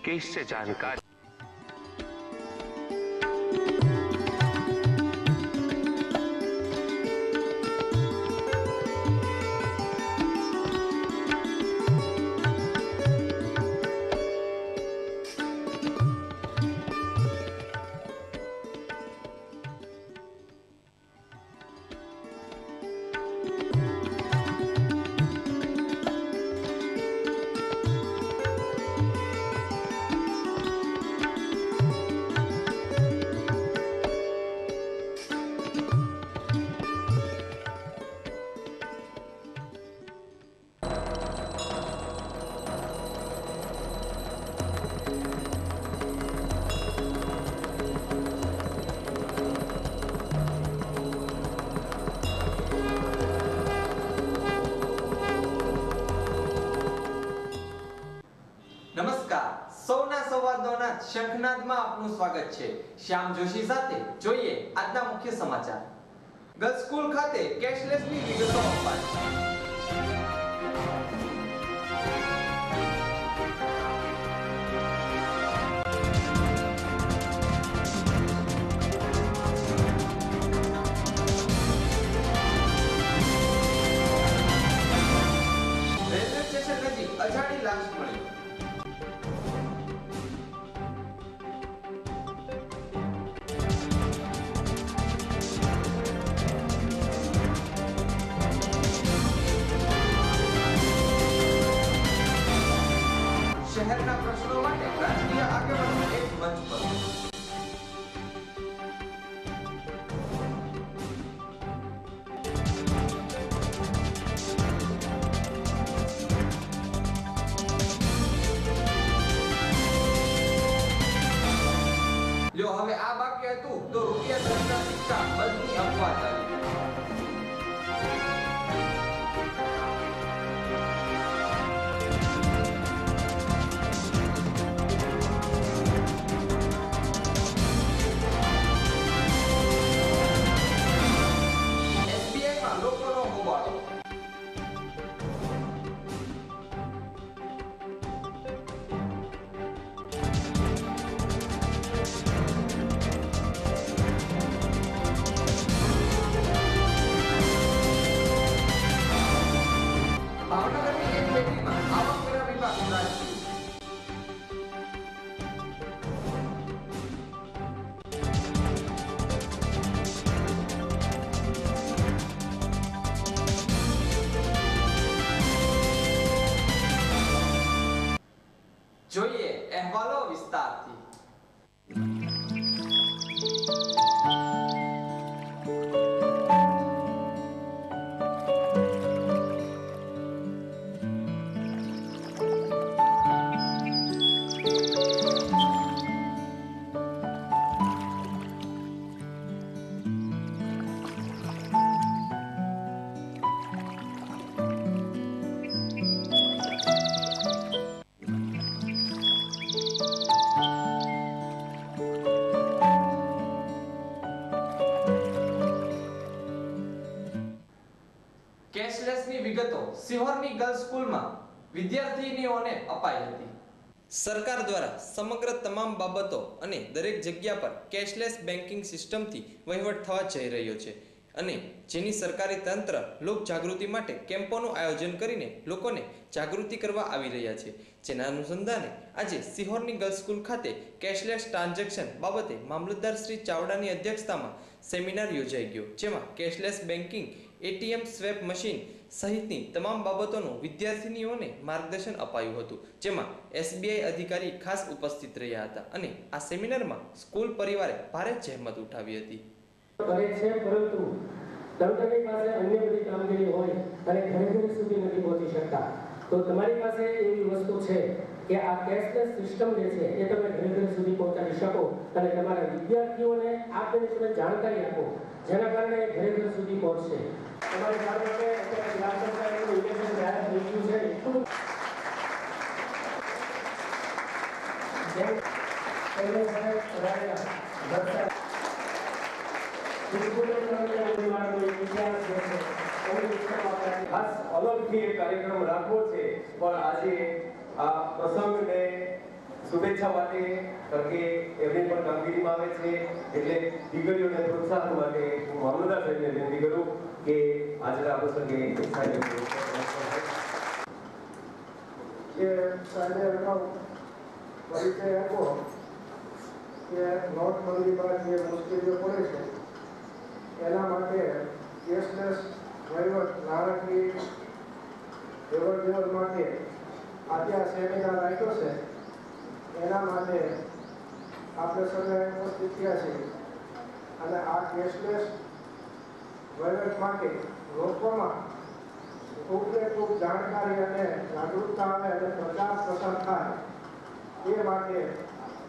कि इससे जानकारी શંખનાદમાં આપનું સ્વાગત છે। શ્યામ જોશી સાથે જોઈએ આજના મુખ્ય સમાચાર। ગર્લ્સ સ્કૂલ ખાતે કેશલેસની વિગતો અપાઈ। રેલવે સ્ટેશન નજીક અજાણી લાશ મળી। શહેરના પ્રશ્નો માટે રાજકીય આગેવાનો એક મંચ પર। લ્યો હવે આ વાક્ય હતું તો રૂપિયા 10ના સિક્કા બદની અફવા ચાલી। જોઈએ અહેવાલો વિસ્તારથી। કેશલેસની વિગતો સિહોરની ગર્લ્સ સ્કૂલમાં વિદ્યાર્થીનીઓને અપાઈ હતી। સરકાર દ્વારા સમગ્ર તમામ બાબતો અને દરેક જગ્યા પર કેશલેસ બેન્કિંગ સિસ્ટમથી વહીવટ થવા જઈ રહ્યો છે અને જેની સરકારી તંત્ર લોક જાગૃતિ માટે કેમ્પોનું આયોજન કરીને લોકોને જાગૃતિ કરવા આવી રહ્યા છે। જેના અનુસંધાને આજે સિહોરની ગર્લ્સ સ્કૂલ ખાતે કેશલેસ ટ્રાન્ઝેક્શન બાબતે મામલતદાર શ્રી ચાવડાની અધ્યક્ષતામાં સેમિનાર યોજાઈ ગયો, જેમાં cashless banking, ATM swap machine સહિતની તમામ બાબતોનું વિદ્યાર્થીનીઓને માર્ગદર્શન અપાયું હતું, જેમાં એસબીઆઈ અધિકારી ખાસ ઉપસ્થિત રહ્યા હતા અને આ સેમિનારમાં સ્કૂલ પરિવારે ભારે જહેમત ઉઠાવી હતી। કરે છે પરંતુ તંત્રની પાસે અન્ય બધી કામગીરી હોય અને ઘરે ઘરે સુધી નથી પહોંચી શકતા, તો તમારી પાસે એવી વસ્તુ છે કે આ કેશલેસ સિસ્ટમ જે છે એ તમે ઘરે ઘરે સુધી પહોંચાડી શકો અને તમારા વિદ્યાર્થીઓને આ વિશે જાણકારી આપો, જેના કારણે ઘરે ઘરે સુધી પહોંચશે। તમારી પાસે અત્યારે ગ્રામ પંચાયતનું ઇલેક્શન જાહેર થઈ ગયું છે, એટલું જેમ પહેલે સાહેબ રાજા ખાસ અલગથી એક કાર્યક્રમ રાખવો છે, પણ આજે આ પ્રસંગને શુભેચ્છા માટે કે એમની પણ કામગીરીમાં આવે છે એટલે દીકરીઓને પ્રોત્સાહન માટે હું મામલતદાર સાહેબને વિનંતી કરું કે આજના પ્રસંગે જે સાહેબે અગાઉ પરિચય આપ્યો કે નોટબંધી બાદ જે મુશ્કેલીઓ પડે છે એના માટે કેશલેસ વહીવટ નાણાકીય વ્યવહાર માટે આજે આ સેમિનાર રાખ્યો છે એના માટે આપણે સર્વે ઉપસ્થિત થયા છીએ અને આ કેશલેસ વહીવટ માટે લોકોમાં ખૂબ જાણકારી અને જાગૃતતા આવે અને પ્રચાર પ્રસાર થાય એ માટે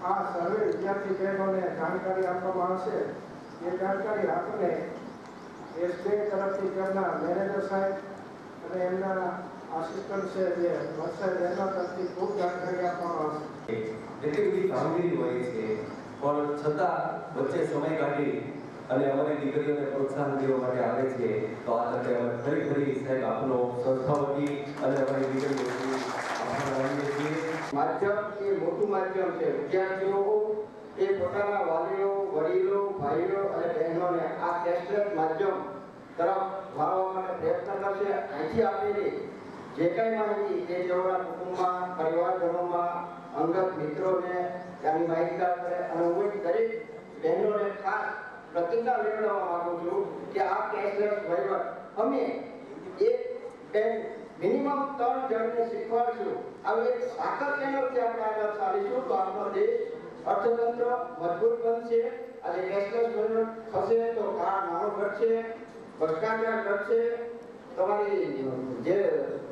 આ સર્વે વિદ્યાર્થી બહેનોને જાણકારી આપવામાં આવશે એ જાણકારી આપણને એસબીઆઈ તરફથી તેમના મેનેજર સાહેબ અને એમના આસિસ્ટન્ટ છે જે વત્સાહેબ એમના તરફથી ખૂબ જાણકારી આપવામાં આવશે. એટલી બધી કામગીરી હોય છે પણ છતાં વચ્ચે સમય કાઢી અને અમારી દીકરીઓને પ્રોત્સાહન દેવા માટે આવે છે તો આ તકે અમે ફરી સાહેબ આપનો સંસ્થા વતી અને અમારી દીકરીઓ આભાર માનીએ છીએ. માધ્યમ એ મોટું માધ્યમ છે. વિદ્યાર્થીઓ એ પોતાના વાલીઓ, વડીલો, ભાઈઓ અને બહેનોને આ કેશલેસ માધ્યમ તરફ વાળવા માટે પ્રયત્ન કરશે. અહીંથી આપેલી જે કંઈ માહિતી એ તેઓના કુટુંબમાં, પરિવારજનોમાં, અંગત મિત્રોને ત્યાંની માહિતગાર કરે અને હું દરેક બહેનોને ખાસ પ્રતિજ્ઞા લેવડાવવા માંગુ છું કે આ કેશલેસ વહીવટ અમે એક મિનિમમ 3 જણને શીખવાડશું. આવી એક સાકર કેન્દ્રથી આપણે આગળ ચાલીશું તો આપણો દેશ અર્થતંત્ર મજબૂત બનશે. આજે કેશલેસ વહીવટ થશે તો કાળ નાનો ઘટશે, ભ્રષ્ટાચાર ઘટશે, તમારી જે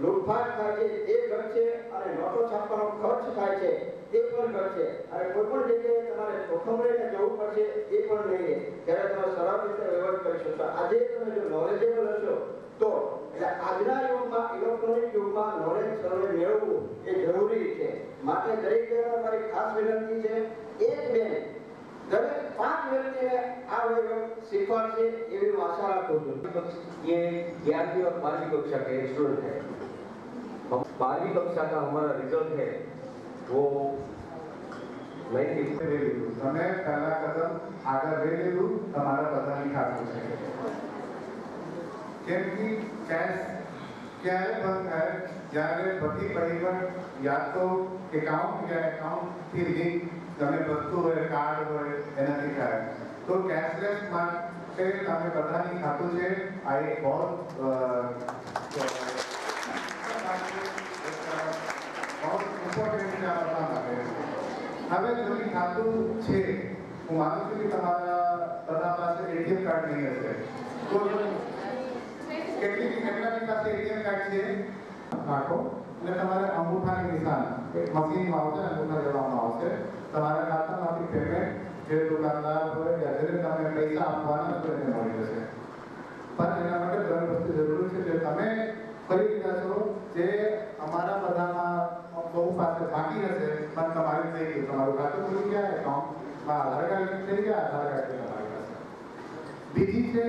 લૂંટફાટ થાય છે એ ઘટશે અને નોટો છાપવાનો ખર્ચ થાય છે એ પણ ઘટશે અને કોઈ પણ જગ્યાએ તમારે જોખમ લઈને જવું પડશે એ પણ નહીં રહે. ત્યારે તમે સરળ રીતે વહીવટ કરી શકશો. આજે તમે જો નોલેજેબલ હશો તો એટલે આજના યુગમાં, ઇલેક્ટ્રોનિક યુગમાં નોલેજ સર્વે મેળવવું એ જરૂરી છે. માટે દરેક બહેનો મારી ખાસ વિનંતી છે એક બેન દરેક 5 વ્યક્તિને આ વહીવટ શીખવાડશે એવી હું આશા રાખું છું. ये 11वीं और 12वीं कक्षा के स्टूडेंट हैं. 12वीं कक्षा का हमारा रिजल्ट है वो 90 તમે પહેલા કદમ આગળ લઈ લીધું તમારા બધાની ખાતર છે. કેમ કે કેશ ક્યારે બંધ થાય જ્યારે બધી પરિવર્તન યા તો એકાઉન્ટ યા એકાઉન્ટથી લિંક તમે વસ્તુ હોય, કાર્ડ હોય એનાથી થાય તો કેશલેસ માટે તમે બધાની ખાતું છે. આ એક બહુ ઇમ્પોર્ટન્ટ છે આ બધા માટે. હવે જોઈ ખાતું છે, હું માનું છું કે તમારા બધા પાસે એટીએમ કાર્ડ નહીં હશે તો કેટલાની પાસે એટીએમ કાર્ડ છે નાખો એટલે તમારે અંગૂઠાની નિશાન એક મશીનમાં આવશે, અંગૂઠા લેવામાં આવશે. તમારા ખાતામાંથી પેમેન્ટ જે દુકાનદાર હોય યા જેને તમે પૈસા આપવાના તો એને મળી જશે. પણ એના માટે 3 વસ્તુ જરૂરી છે જે તમે કરી દીધા છો, જે અમારા બધામાં બહુ પાસે બાકી હશે પણ તમારે થઈ ગયું. તમારું ખાતું ખુલી ગયા, એકાઉન્ટમાં આધાર કાર્ડ લિંક થઈ ગયા, આધાર કાર્ડ છે તમારી પાસે. બીજી છે,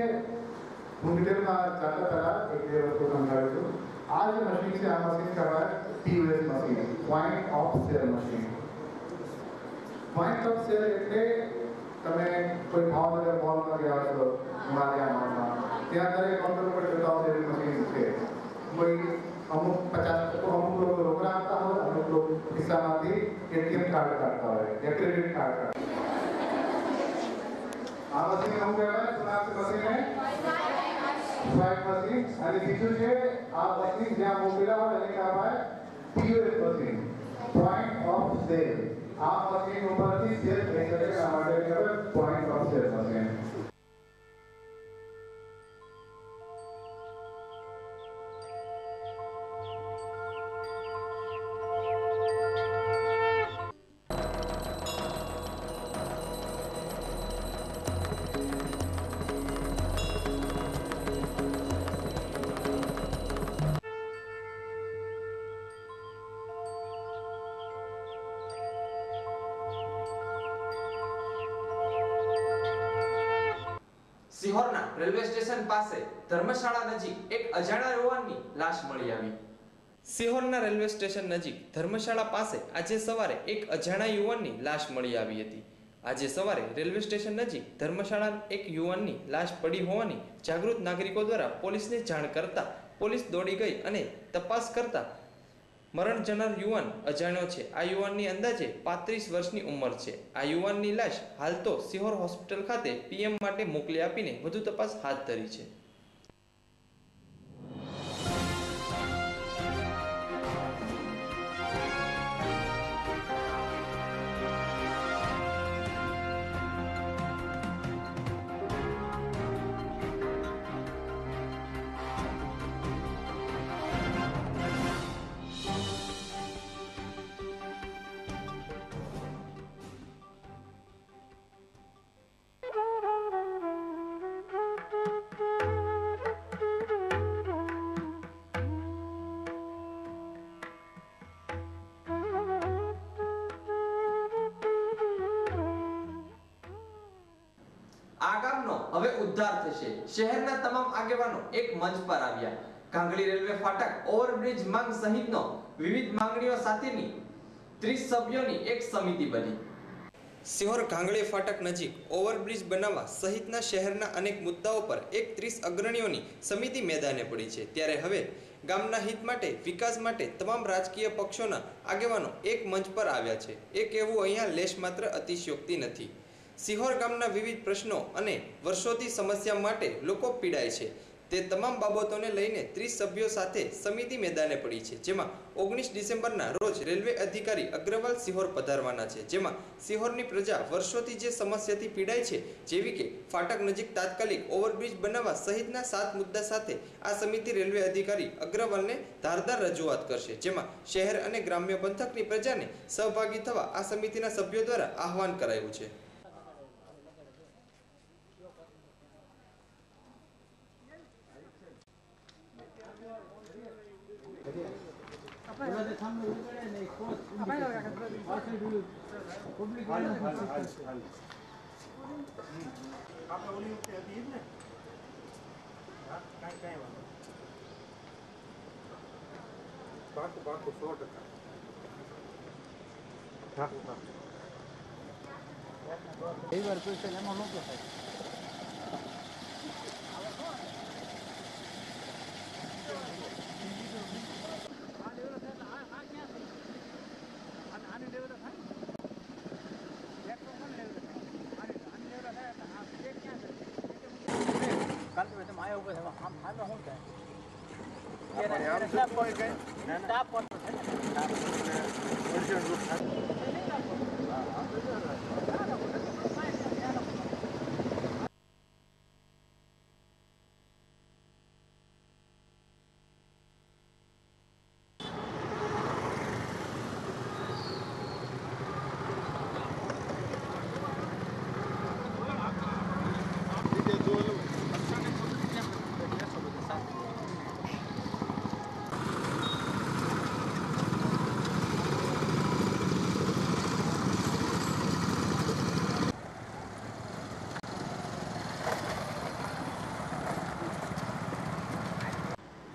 હું ડિટેલમાં જાતા પહેલા એક બે વસ્તુ સમજાવું છું. આ જે મશીન છે આ મશીન કહેવાય POS machine, point of sale machine. Point of cell એટલે તમે કોઈ ભાવનગર મોલમાં ગયા છો, હિમાલયા મોલમાં, ત્યાં દરેક કાઉન્ટર પર જતા હોય એવી મશીન છે. કોઈ અમુક 50% અમુક લોકો રોકડા આપતા હોય, અમુક લોકો ખિસ્સામાંથી એટીએમ કાર્ડ કાઢતા હોય યા ક્રેડિટ કાર્ડ કાઢતા. આ મશીન શું કહેવાય? સુનાર મશીન સ્વાઈપ મશીન. અને બીજું છે આ મશીન જ્યાં મોકલ્યા હોય એને કહેવાય POS machine, point of sale. આ મશીન ઉપરથી સેલ થઈ શકે આ માટે કહેવાય પોઈન્ટ ઓફ સેલ મશીન. સિહોરના રેલવે સ્ટેશન પાસે ધર્મશાળા નજીક એક અજાણ્યા યુવાનની લાશ મળી આવી. સિહોરના રેલવે સ્ટેશન નજીક ધર્મશાળા પાસે આજે સવારે એક અજાણા યુવાનની લાશ મળી આવી હતી. આજે સવારે રેલવે સ્ટેશન નજીક ધર્મશાળા એક યુવાનની લાશ પડી હોવાની જાગૃત નાગરિકો દ્વારા પોલીસને જાણ કરતા પોલીસ દોડી ગઈ અને તપાસ કરતા મરણ જનાર યુવાન અજાણ્યો છે. આ યુવાનની અંદાજે 35 વર્ષની ઉંમર છે. આ યુવાનની લાશ હાલ તો સિહોર હોસ્પિટલ ખાતે પીએમ માટે મોકલી આપીને વધુ તપાસ હાથ ધરી છે. આ ગામનો હવે ઉદ્ધાર થશે. શહેરના તમામ આગેવાનો એક મંચ પર આવ્યા. કાંગળી રેલવે ફાટક ઓવરબ્રિજ માંગ સહિતનો વિવિધ માંગણીઓ સાથેની 30 સભ્યોની એક સમિતિ બની. સિહોર કાંગળી ફાટક નજીક ઓવરબ્રિજ બનાવવા સહિતના શહેરના અનેક મુદ્દાઓ પર એક 30 અગ્રણીઓની સમિતિ મેદાને પડી છે. ત્યારે હવે ગામના હિત માટે વિકાસ માટે તમામ રાજકીય પક્ષોના આગેવાનો એક મંચ પર આવ્યા છે. એ કહેવું અહીંયા લેશ માત્ર અતિશયોક્તિ નથી. સિહોર ગામના વિવિધ પ્રશ્નો અને વર્ષોથી સમસ્યા માટે લોકો પીડાય છે. તે તમામ બાબતોને લઈને 30 સભ્યો સાથે સમિતિ મેદાને પડી છે. જેમાં 19 ડિસેમ્બરના રોજ રેલવે અધિકારી અગ્રવાલ સિહોર પધારવાના છે. જેમાં સિહોરની પ્રજા વર્ષોથી જે સમસ્યાથી પીડાય છે, જેવી કે ફાટક નજીક તાત્કાલિક ઓવરબ્રિજ બનાવવા સહિતના 7 મુદ્દા સાથે આ સમિતિ રેલવે અધિકારી અગ્રવાલને ધારદાર રજૂઆત કરશે. જેમાં શહેર અને ગ્રામ્ય પંથકની પ્રજાને સહભાગી થવા આ સમિતિના સભ્યો દ્વારા આહવાન કરાયું છે.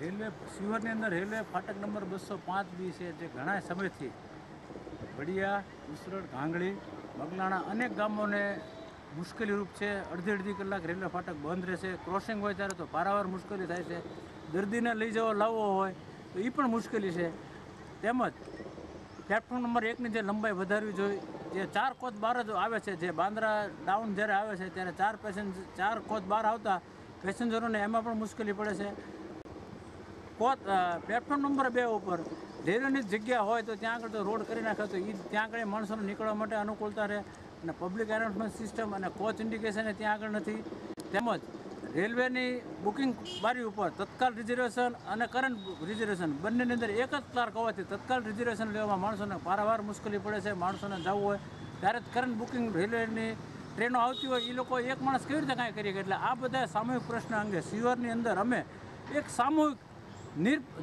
રેલવે સિહોરની અંદર રેલવે ફાટક નંબર 205 બી છે, જે ઘણા સમયથી વડિયા, ઉસરડ, ગાંગળી, બગલાણા અનેક ગામોને મુશ્કેલીરૂપ છે. અડધી કલાક રેલવે ફાટક બંધ રહેશે. ક્રોસિંગ હોય ત્યારે તો પારાવાર મુશ્કેલી થાય છે. દર્દીને લઈ જવો લાવવો હોય તો એ પણ મુશ્કેલી છે. તેમજ પ્લેટફોર્મ નંબર 1ની જે લંબાઈ વધારવી જોઈએ, જે 4 કોચ બાર જ આવે છે, જે બાંદ્રા ડાઉન જ્યારે આવે છે ત્યારે 4 કોચ બાર આવતા પેસેન્જરોને એમાં પણ મુશ્કેલી પડે છે. પ્લેટફોર્મ નંબર 2 ઉપર રેલવેની જગ્યા હોય તો ત્યાં આગળ તો રોડ કરી નાખે તો એ ત્યાં આગળ માણસોને નીકળવા માટે અનુકૂળતા રહે. અને પબ્લિક એનાઉન્સમેન્ટ સિસ્ટમ અને કોચ ઇન્ડિકેશન ત્યાં આગળ નથી. તેમજ રેલવેની બુકિંગ બારી ઉપર તત્કાલ રિઝર્વેશન અને કરંટ રિઝર્વેશન બંનેની અંદર એક જ ક્લાર્ક હોવાથી તત્કાલ રિઝર્વેશન લેવામાં માણસોને પારાવાર મુશ્કેલી પડે છે. માણસોને જવું હોય ત્યારે કરંટ બુકિંગ રેલવેની ટ્રેનો આવતી હોય એ લોકો એક માણસ કેવી રીતે કાંઈ કરી શકે. એટલે આ બધા સામૂહિક પ્રશ્ન અંગે સિહોરની અંદર અમે એક સામૂહિક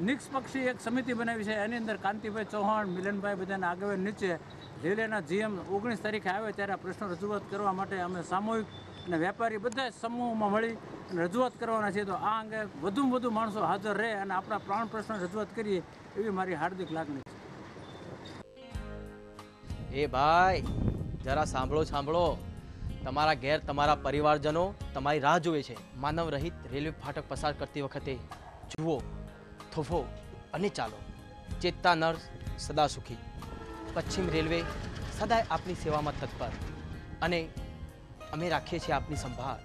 નિષ્પક્ષી એક સમિતિ બનાવી છે. એની અંદર કાંતિભાઈ ચૌહાણ, મિલનભાઈ બધાના આગેવાન નીચે રેલવેના GM 19 તારીખે આવે ત્યારે આ પ્રશ્નો રજૂઆત કરવા માટે અમે સામૂહિક અને વેપારી બધા સમૂહમાં મળી અને રજૂઆત કરવાના છે. તો આ અંગે વધુમાં વધુ માણસો હાજર રહે અને આપણા પ્રાણ પ્રશ્ન રજૂઆત કરીએ એવી મારી હાર્દિક લાગણી છે. એ ભાઈ જરા સાંભળો. તમારા ઘેર તમારા પરિવારજનો તમારી રાહ જુએ છે. માનવ રહિત રેલવે ફાટક પસાર કરતી વખતે જુઓ, થોભો અને ચાલો. ચેતતા નર સદા સુખી. પશ્ચિમ રેલવે સદાય આપની સેવામાં તત્પર અને અમે રાખીએ છીએ આપની સંભાળ.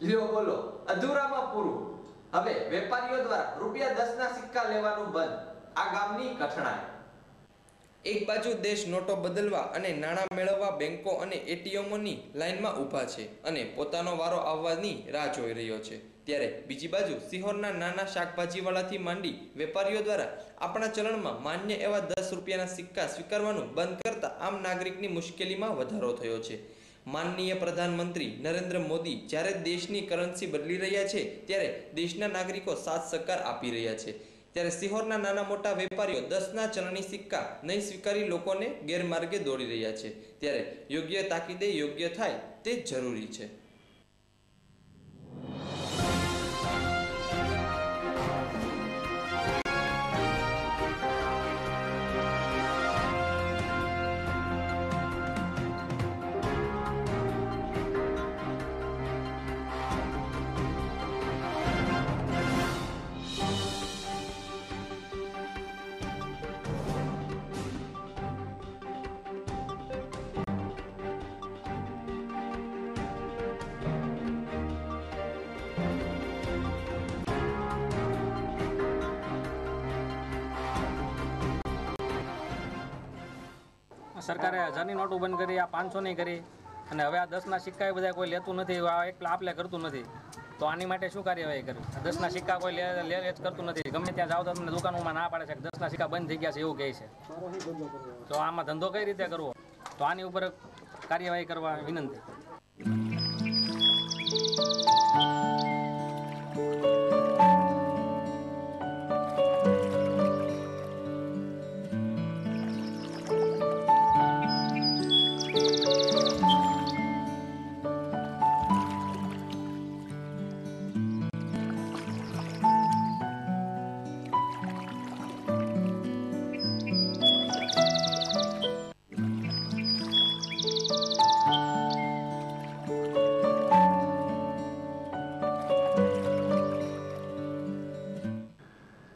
લ્યો બોલો, અધૂરામાં પૂરું. હવે વેપારીઓ દ્વારા ₹10ના સિક્કા લેવાનું બંધ. આ ગામની કઠણાઈ. એક બાજુ દેશ નોટો બદલવા અને નાણાં મેળવવા બેંકો અને એટીએમોની લાઇનમાં ઊભા છે અને પોતાનો વારો આવવાની રાહ જોઈ રહ્યો છે, ત્યારે બીજી બાજુ સિહોરના નાના શાકભાજીવાળાથી માંડી વેપારીઓ દ્વારા આપણા ચલણમાં માન્ય એવા ₹10ના સિક્કા સ્વીકારવાનું બંધ કરતા આમ નાગરિકની મુશ્કેલીમાં વધારો થયો છે. માનનીય પ્રધાનમંત્રી નરેન્દ્ર મોદી જ્યારે દેશની કરન્સી બદલી રહ્યા છે, ત્યારે દેશના નાગરિકો સાથ સહકાર આપી રહ્યા છે. ત્યારે સિહોરના નાના મોટા વેપારીઓ 10ના ચલણી સિક્કા નહીં સ્વીકારી લોકોને ગેરમાર્ગે દોડી રહ્યા છે. ત્યારે યોગ્ય તાકીદે યોગ્ય થાય તે જરૂરી છે. સરકારે 1000ની નોટો બંધ કરી, આ 500ની કરી અને હવે આ 10ના સિક્કા બધા કોઈ લેતું નથી. આ એક આપલે કરતું નથી. તો આની માટે શું કાર્યવાહી કરવી? 10ના સિક્કા કોઈ લે જ કરતું નથી. ગમે ત્યાં જાઓ તો તમને દુકાનોમાં ના પાડે છે કે 10ના સિક્કા બંધ થઈ ગયા છે એવું કહે છે. તો આમાં ધંધો કઈ રીતે કરવો? તો આની ઉપર કાર્યવાહી કરવા વિનંતી.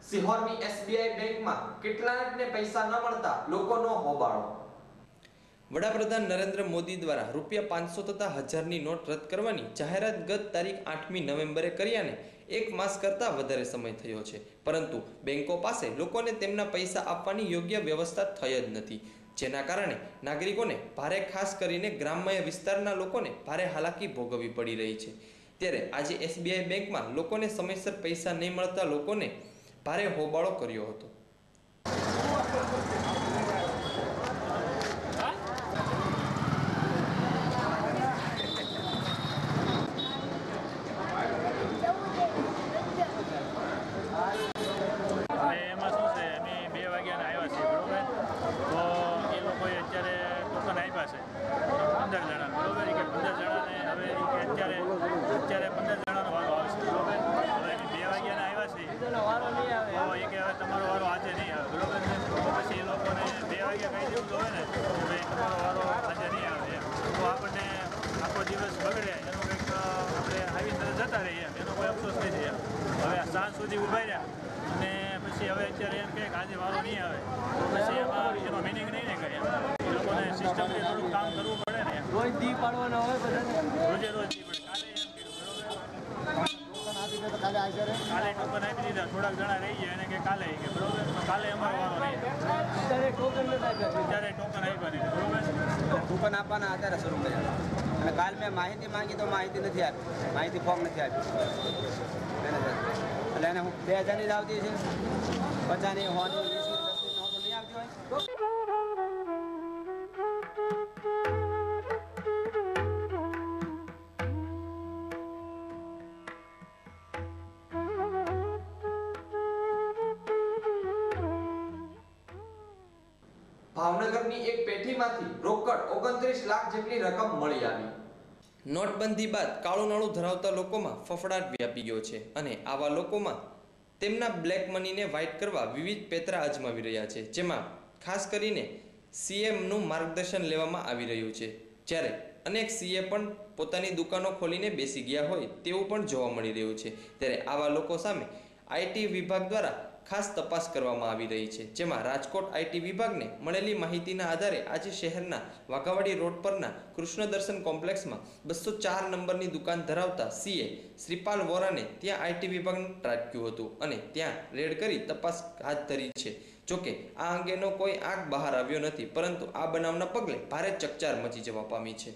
સિહોરની એસબીઆઈ બેંકમાં કેટલાકને પૈસા ન મળતા લોકોનો હોબાળો. વડાપ્રધાન નરેન્દ્ર મોદી દ્વારા ₹500 તથા 1000ની નોટ રદ કરવાની જાહેરાત ગત તારીખ 8મી નવેમ્બરે કર્યાને 1 માસ કરતાં વધારે સમય થયો છે, પરંતુ બેંકો પાસે લોકોને તેમના પૈસા આપવાની યોગ્ય વ્યવસ્થા થઈ જ નથી, જેના કારણે નાગરિકોને ભારે, ખાસ કરીને ગ્રામ્ય વિસ્તારના લોકોને ભારે હાલાકી ભોગવવી પડી રહી છે. ત્યારે આજે એસબીઆઈ બેંકમાં લોકોને સમયસર પૈસા નહીં મળતા લોકોને ભારે હોબાળો કર્યો હતો. એમાં શું છે, અમે 2 વાગ્યાના આવ્યા છીએ, બરોબર? તો એ લોકોએ અત્યારે ટોકન આપ્યા છે 15 જણા, બરોબર? કે 15 જણાને હવે અત્યારે 15 જણાનો વારો આવશે, બરોબર? હવે અમે 2 વાગ્યાના આવ્યા છીએ, વારો નહીં આવે તો એ કે હવે તમારો વારો આજે નહીં આવે, બરોબર? તો પછી એ લોકોને 2 વાગ્યા કહી દેવું જોઈએ ને કે ભાઈ તમારો વારો આજે નહીં આવે એમ. તો આપણને આખો દિવસ બગડે, એનો કંઈક આપણે આવી તરત જતા રહીએ એનો કોઈ અફસોસ નથી એમ. હવે સાંજ સુધી ઊભા રહ્યા અને પછી હવે અત્યારે એમ કહે કે આજે વારો નહીં આવે, તો પછી એમાં એનો મિનિંગ નહીં ને કહે. એ લોકોને સિસ્ટમથી થોડુંક કામ કરવું પડે ને. રોજ દી પાડવાના હોય બધાને, રોજે રોજ દી પડે. કાલે એમ કીધું, બરોબર? કાલે ટોકન આપી દીધા, થોડાક જણા રહી ગયા એને કે કાલે કે બરોબર, તો કાલે અમારો વારો નહીં. અત્યારે ટોકન આપ્યા નહીં, બરોબર? ટોકન આપવાના અત્યારે શરૂ કર્યા અને કાલ મેં માહિતી માંગી તો માહિતી નથી આપી, માહિતી ફોર્મ નથી આપી એટલે એને હું 2000ની જ આવતી છે, 50ની, 100ની, 20ની, 10ની નોટો નહીં આવતી હોય. ભાવનગરની એક પેઢીમાંથી રોકડ 29 લાખ જેટલી રકમ મળી આવી. નોટબંધી બાદ કાળું નાણું ધરાવતા લોકોમાં ફફડાટ વ્યાપી ગયો છે અને આવા લોકોમાં તેમના બ્લેક મનીને વ્હાઇટ કરવા વિવિધ પેતરા અજમાવી રહ્યા છે, જેમાં ખાસ કરીને સીએમનું માર્ગદર્શન લેવામાં આવી રહ્યું છે, જ્યારે અનેક સીએ પણ પોતાની દુકાનો ખોલીને બેસી ગયા હોય તેવું પણ જોવા મળી રહ્યું છે। ત્યારે આવા લોકો સામે આઈટી વિભાગ દ્વારા ખાસ તપાસ કરવામાં આવી રહી છે, જેમાં રાજકોટ આઈટી વિભાગને મળેલી માહિતીના આધારે આજે શહેરના વાઘાવાડી રોડ પરના કૃષ્ણ દર્શન કોમ્પ્લેક્સમાં 204 નંબરની દુકાન ધરાવતા સીએ શ્રીપાલ વોરાને ત્યાં આઈટી વિભાગને ત્રાટક્યું હતું અને ત્યાં રેડ કરી તપાસ હાથ ધરી છે। જોકે આ અંગેનો કોઈ આંક બહાર આવ્યો નથી, પરંતુ આ બનાવના પગલે ભારે ચકચાર મચી જવા પામી છે।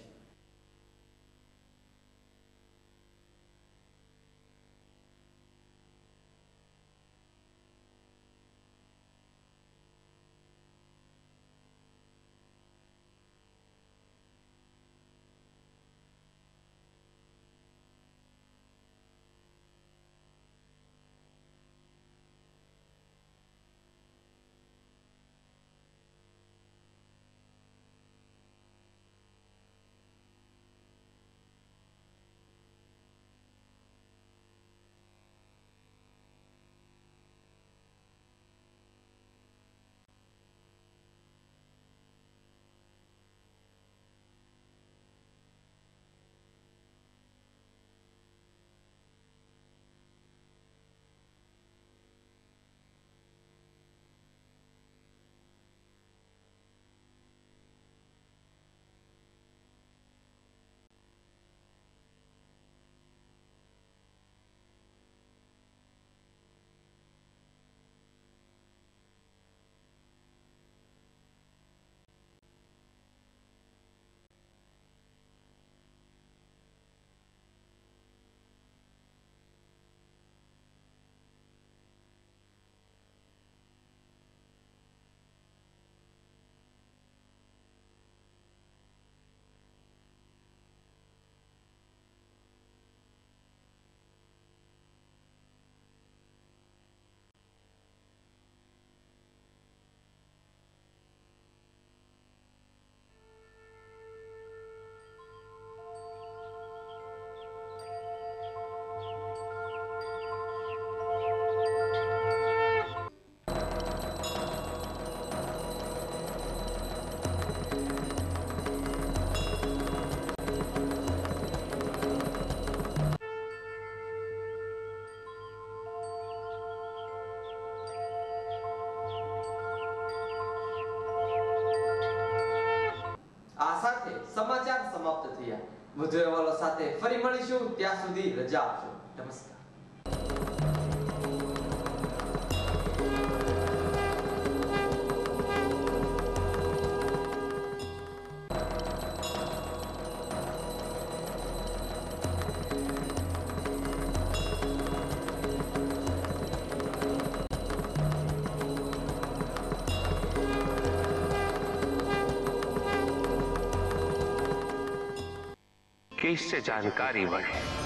આ સાથે સમાચાર સમાપ્ત થયા। વધુ અહેવાલો સાથે ફરી મળીશું, ત્યાં સુધી રજા આપશો। નમસ્કાર। कि इससे जानकारी बढ़े।